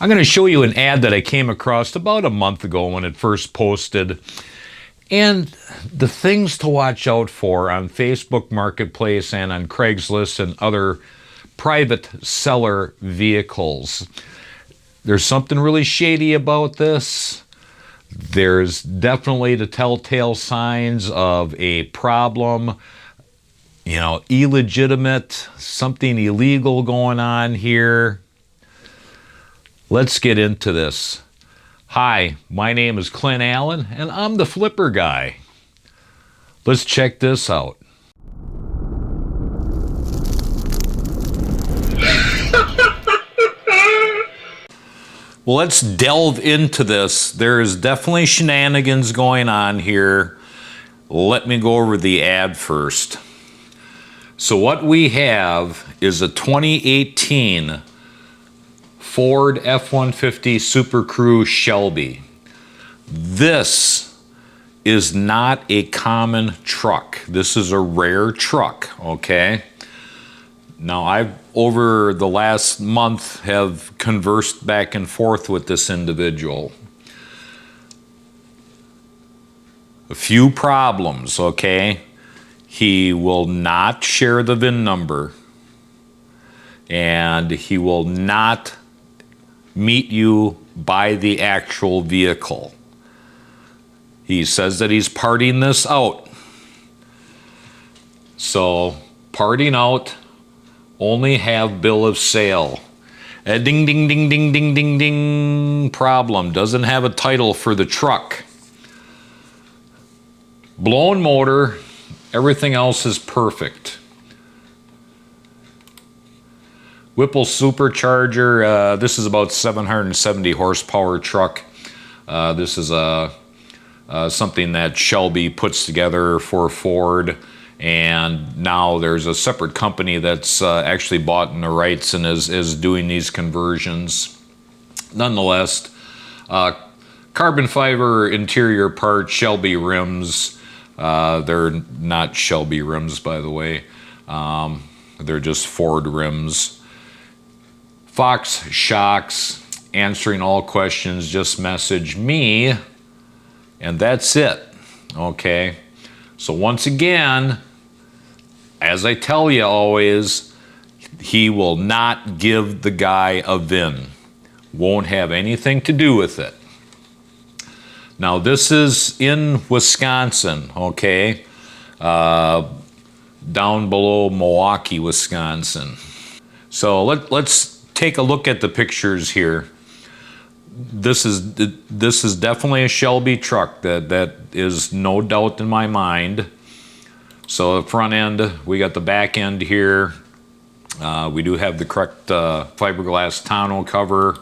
I'm going to show you an ad that I came across about a month ago when it first posted, and the things to watch out for on Facebook Marketplace and on Craigslist and other private seller vehicles. There's something really shady about this. There's definitely the telltale signs of a problem, illegitimate, something illegal going on here. Let's get into this. Hi, my name is Clint Allen, and I'm the Flipper Guy. Let's check this out. Well, let's delve into this. There's definitely shenanigans going on here. Let me go over the ad first. So what we have is a 2018 Ford F150 Super Crew Shelby. This is not a common truck. This is a rare truck, okay? Now, I've, over the last month, have conversed back and forth with this individual. A few problems, okay? He will not share the VIN number, and he will not meet you by the actual vehicle. He says that he's parting this out. So, parting out, only have bill of sale. A ding, ding, ding, ding, ding, ding, ding. Problem. Doesn't have a title for the truck. Blown motor. Everything else is perfect. Whipple supercharger. This is about 770 horsepower truck. This is something that Shelby puts together for Ford. And now there's a separate company that's actually bought in the rights and is doing these conversions. Nonetheless, carbon fiber interior part, Shelby rims. They're not Shelby rims, by the way. They're just Ford rims. Fox shocks, answering all questions, just message me, and that's it, okay? So once again, as I tell you always, he will not give the guy a VIN. Won't have anything to do with it. Now this is in Wisconsin, okay? Down below Milwaukee, Wisconsin. So let's take a look at the pictures here. This is definitely a Shelby truck. That is no doubt in my mind. So the front end, we got the back end here. We do have the correct fiberglass tonneau cover.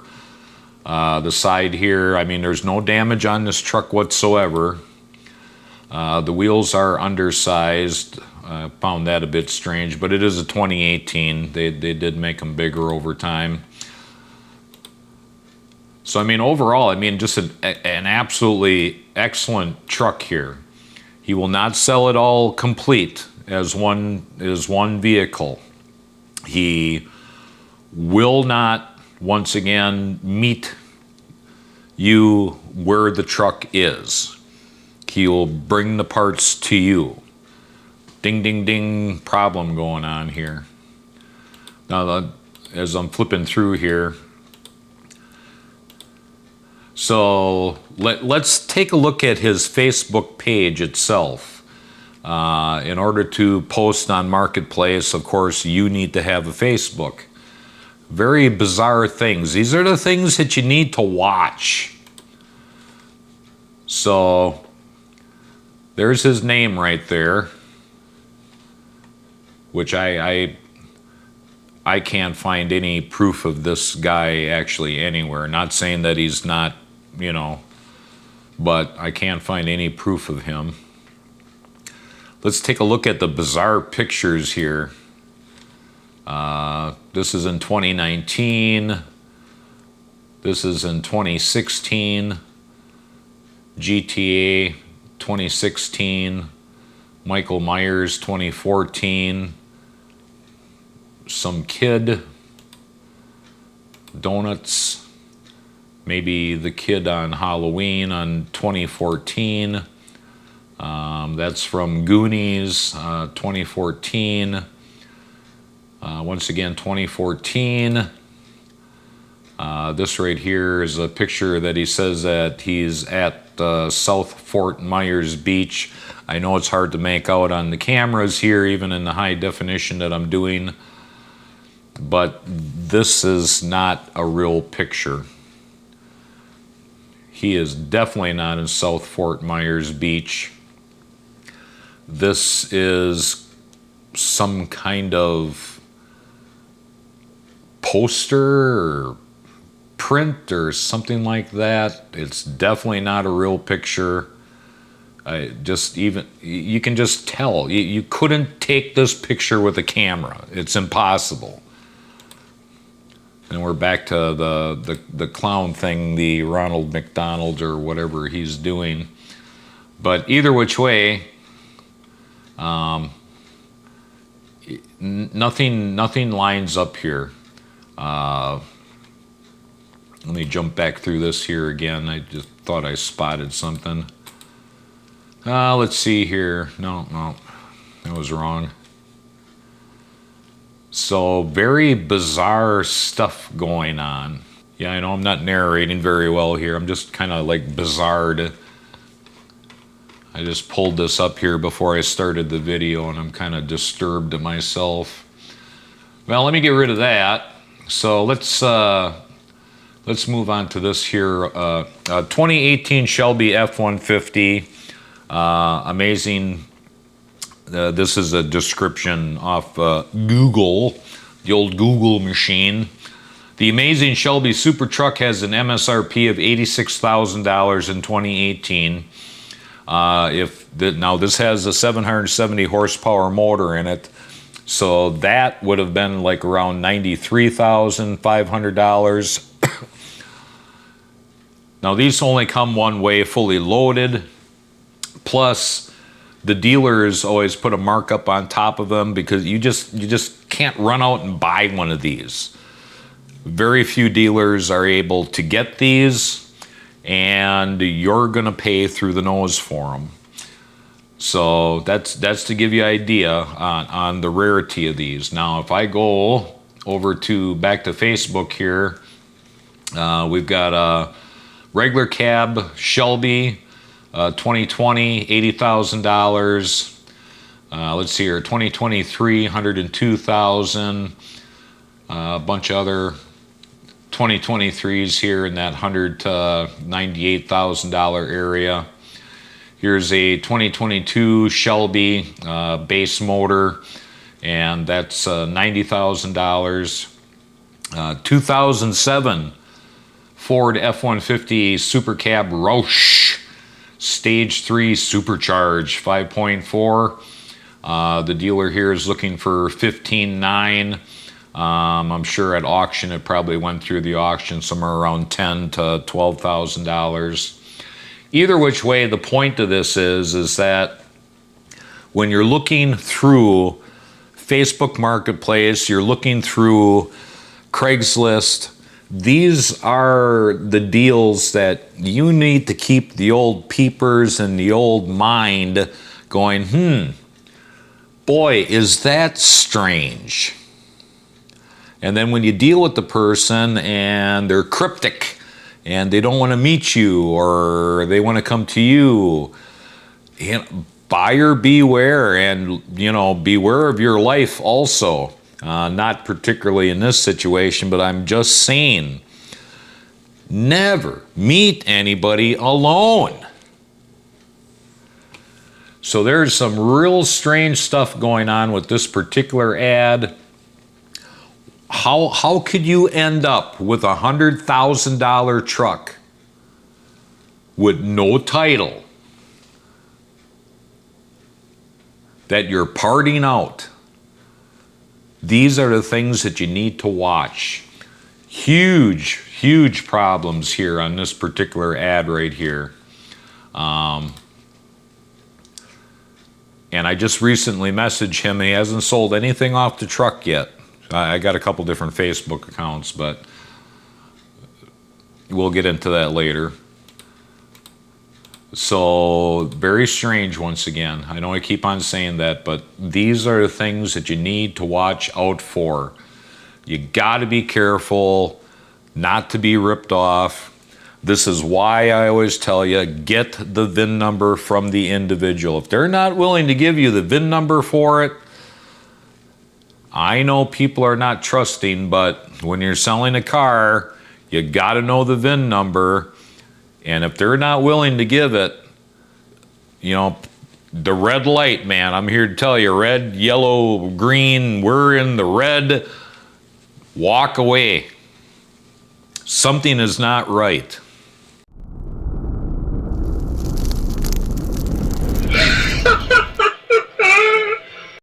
The side here, I mean, there's no damage on this truck whatsoever. The wheels are undersized. I found that a bit strange, but it is a 2018. They did make them bigger over time. So, I mean, overall, I mean, just an absolutely excellent truck here. He will not sell it all complete as one vehicle. He will not, once again, meet you where the truck is. He will bring the parts to you. Ding, ding, ding, problem going on here. Now, as I'm flipping through here, so let's take a look at his Facebook page itself. In order to post on Marketplace, of course, you need to have a Facebook. Very bizarre things. These are the things that you need to watch. So there's his name right there, which I can't find any proof of this guy actually anywhere. Not saying that he's not, but I can't find any proof of him. Let's take a look at the bizarre pictures here. This is in 2019. This is in 2016. GTA 2016. Michael Myers 2014. Some kid. Donuts. maybe the kid on Halloween on 2014. That's from Goonies, 2014. Once again, 2014. This right here is a picture that he says that he's at South Fort Myers Beach. I know it's hard to make out on the cameras here, even in the high definition that I'm doing, but this is not a real picture. He is definitely not in South Fort Myers Beach. This is some kind of poster or print or something like that. It's definitely not a real picture. You can just tell. You couldn't take this picture with a camera. It's impossible. And we're back to the clown thing, the Ronald McDonald or whatever he's doing. But either which way, nothing lines up here. Let me jump back through this here again. I just thought I spotted something. Let's see here. No, that was wrong. So very bizarre stuff going on. Yeah, I know I'm not narrating very well here. I'm just kind of like bizarred. I just pulled this up here before I started the video and I'm kind of disturbed to myself. Well, let me get rid of that. So let's move on to this here. 2018 Shelby F150. Amazing. This is a description off Google, the old Google machine. The amazing Shelby Super Truck has an MSRP of $86,000 in 2018. Now this has a 770 horsepower motor in it, so that would have been like around $93,500. Now these only come one way, fully loaded. Plus, the dealers always put a markup on top of them because you just can't run out and buy one of these. Very few dealers are able to get these, and you're gonna pay through the nose for them. So that's to give you an idea on the rarity of these. Now, if I go over back to Facebook here, we've got a regular cab Shelby. 2020, $80,000. Let's see here, 2023, $102,000. A bunch of other 2023s here in that $100,000 to $98,000 area. Here's a 2022 Shelby base motor, and that's $90,000. 2007 Ford F-150 Super Cab Roush. Stage 3 Supercharge 5.4. The dealer here is looking for $15,900. I'm sure at auction it probably went through the auction somewhere around $10,000 to $12,000. Either which way, the point of this is that when you're looking through Facebook Marketplace, you're looking through Craigslist, these are the deals that you need to keep the old peepers and the old mind going, boy, is that strange. And then when you deal with the person and they're cryptic and they don't want to meet you or they want to come to you, buyer beware, and beware of your life also. Not particularly in this situation, but I'm just saying, never meet anybody alone. So there's some real strange stuff going on with this particular ad. How could you end up with a $100,000 truck with no title that you're parting out? These are the things that you need to watch. Huge problems here on this particular ad right here. And I just recently messaged him. He hasn't sold anything off the truck yet. I got a couple different Facebook accounts, but we'll get into that later. So very strange once again. I know I keep on saying that, but these are the things that you need to watch out for. You got to be careful not to be ripped off. This is why I always tell you, get the VIN number from the individual. If they're not willing to give you the VIN number for it, I know people are not trusting, but when you're selling a car, you got to know the VIN number. And if they're not willing to give it, you know, the red light, man, I'm here to tell you, red, yellow, green, we're in the red. Walk away. Something is not right.